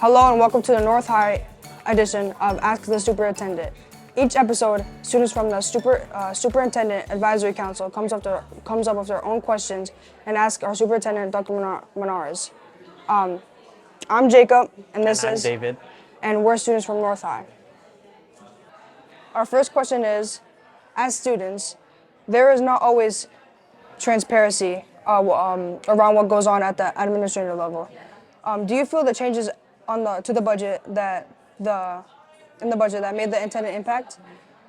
Hello and welcome to the North High edition of Ask the Superintendent. Each episode, students from the Superintendent Advisory Council comes up with their own questions and ask our Superintendent Dr. Monárrez. I'm Jacob, and I'm David. And we're students from North High. Our first question is, as students, there is not always transparency around what goes on at the administrative level. Do you feel the changes to the budget that made the intended impact,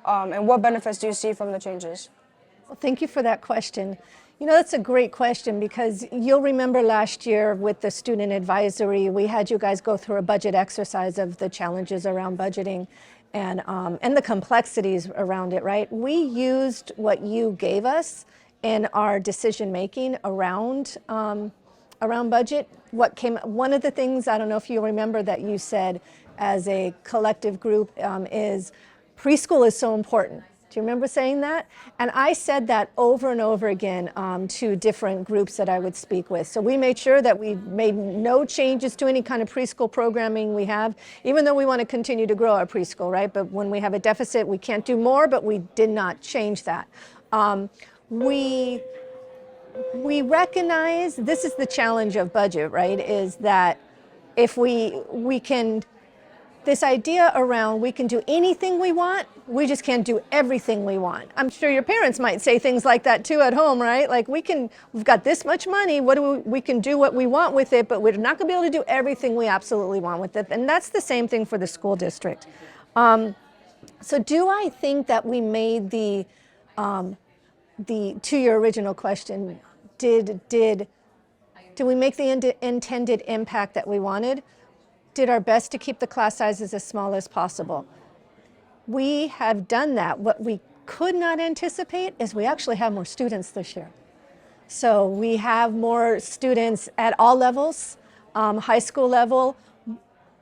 and what benefits do you see from the changes? Well, thank you for that question. You know, that's a great question because you'll remember last year with the student advisory, we had you guys go through a budget exercise of the challenges around budgeting and the complexities around it, right? We used what you gave us in our decision making around budget. One of the things, I don't know if you remember, that you said as a collective group is preschool is so important. Do you remember saying that? And I said that over and over again to different groups that I would speak with. So we made sure that we made no changes to any kind of preschool programming we have, even though we want to continue to grow our preschool, right? But when we have a deficit, we can't do more, but we did not change that. We recognize this is the challenge of budget, right? Is that if we can, this idea around we can do anything we want, we just can't do everything we want. I'm sure your parents might say things like that too at home, right? Like we've got this much money, we can do what we want with it, but we're not gonna be able to do everything we absolutely want with it. And that's the same thing for the school district. So do I think that we made to your original question, did we make the intended impact that we wanted? Did our best to keep the class sizes as small as possible. We have done that. What we could not anticipate is we actually have more students this year. So we have more students at all levels, high school level,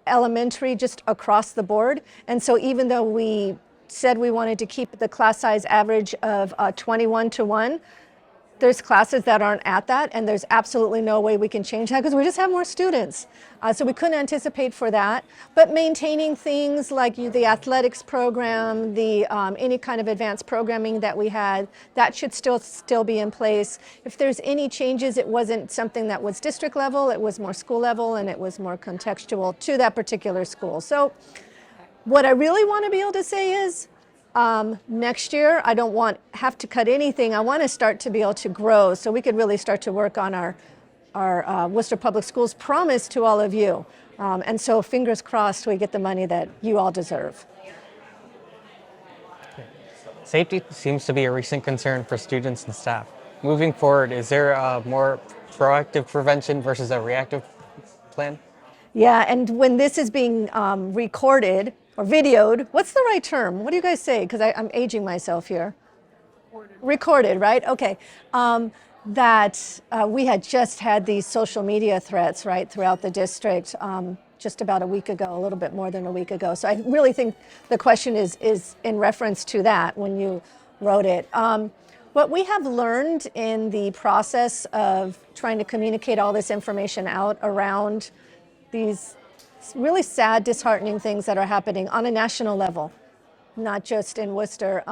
elementary, just across the board. And so even though we said we wanted to keep the class size average of 21-1, there's classes that aren't at that, and there's absolutely no way we can change that because we just have more students. So we couldn't anticipate for that. But maintaining things like the athletics program, any kind of advanced programming that we had, that should still be in place. If there's any changes, it wasn't something that was district level, it was more school level, and it was more contextual to that particular school. So what I really want to be able to say is, next year, I don't have to cut anything. I want to start to be able to grow so we could really start to work on our Worcester Public Schools promise to all of you. And so fingers crossed we get the money that you all deserve. Safety seems to be a recent concern for students and staff. Moving forward, is there a more proactive prevention versus a reactive plan? Yeah, and when this is being recorded, or videoed, what's the right term? What do you guys say? Because I'm aging myself here. Recorded, right? Okay. We had just had these social media threats, right, throughout the district just about a week ago, a little bit more than a week ago. So I really think the question is in reference to that when you wrote it. What we have learned in the process of trying to communicate all this information out around these really sad, disheartening things that are happening on a national level, not just in Worcester,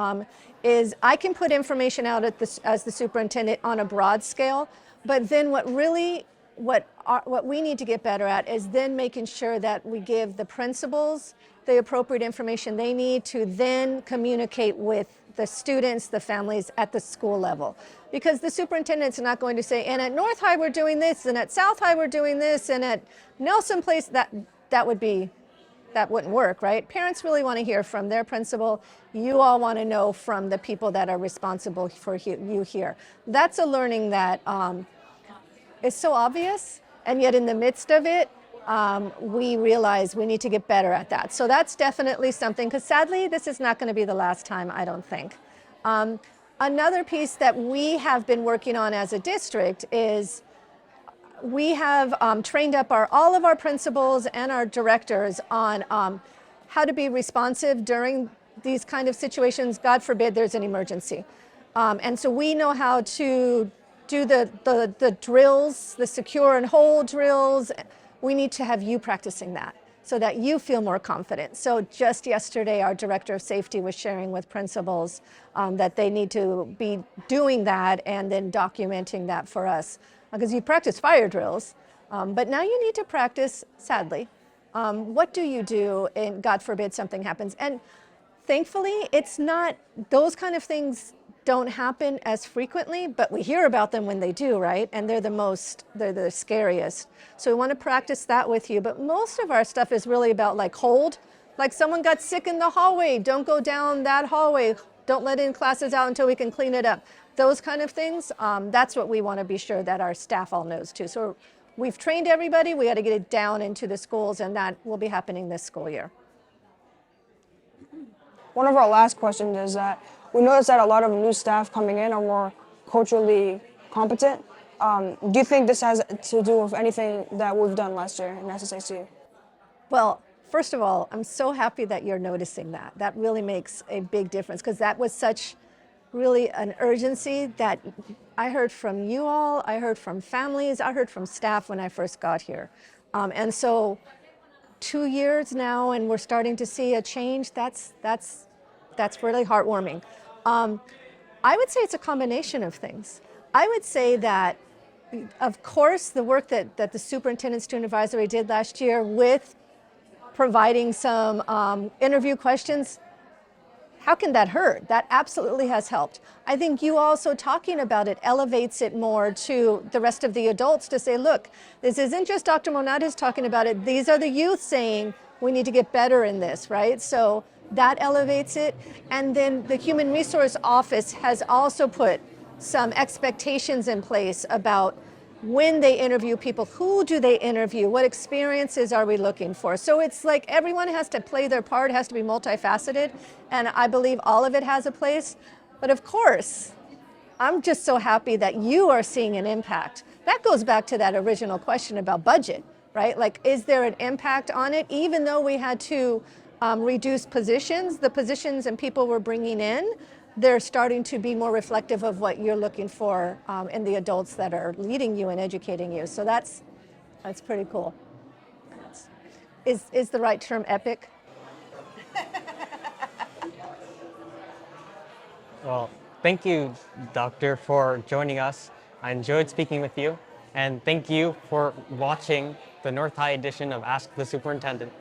is I can put information out as the superintendent on a broad scale, but then what we need to get better at is then making sure that we give the principals the appropriate information they need to then communicate with the students, the families at the school level. Because the superintendent's not going to say, and at North High we're doing this, and at South High we're doing this, and at Nelson Place, that wouldn't work, right? Parents really want to hear from their principal. You all want to know from the people that are responsible for you here. That's a learning that is so obvious, and yet in the midst of it, we realize we need to get better at that. So that's definitely something, because sadly, this is not going to be the last time, I don't think. Another piece that we have been working on as a district is we have trained up all of our principals and our directors on how to be responsive during these kind of situations, God forbid there's an emergency. And so we know how to do the drills, the secure and hold drills. We need to have you practicing that so that you feel more confident. So just yesterday, our director of safety was sharing with principals that they need to be doing that and then documenting that for us. Because you practice fire drills, but now you need to practice, sadly, what do you do and God forbid something happens. And thankfully, it's not, those kind of things don't happen as frequently, but we hear about them when they do, right? And they're the scariest. So we want to practice that with you. But most of our stuff is really about like hold, like someone got sick in the hallway, don't go down that hallway, don't let in classes out until we can clean it up. Those kind of things, that's what we want to be sure that our staff all knows too. So we've trained everybody, we got to get it down into the schools, and that will be happening this school year. One of our last questions is that we noticed that a lot of new staff coming in are more culturally competent. Do you think this has to do with anything that we've done last year in SSAC? Well, first of all, I'm so happy that you're noticing that. That really makes a big difference, because that was such really an urgency that I heard from you all, I heard from families, I heard from staff when I first got here. And so 2 years now, and we're starting to see a change. That's really heartwarming. I would say it's a combination of things. I would say that, of course, the work that the Superintendent Student Advisory did last year with providing some interview questions, how can that hurt? That absolutely has helped. I think you also talking about it elevates it more to the rest of the adults to say, look, this isn't just Dr. Monárrez talking about it. These are the youth saying we need to get better in this, right? So that elevates it. And then the Human Resource Office has also put some expectations in place about when they interview people, who do they interview, what experiences are we looking for? So it's like everyone has to play their part, it has to be multifaceted, and I believe all of it has a place. But of course, I'm just so happy that you are seeing an impact. That goes back to that original question about budget, right? Like, is there an impact on it? Even though we had to reduce positions, the positions and people we're bringing in, they're starting to be more reflective of what you're looking for in the adults that are leading you and educating you. So that's pretty cool. Is the right term epic? Well, thank you, Doctor, for joining us. I enjoyed speaking with you. And thank you for watching the North High edition of Ask the Superintendent.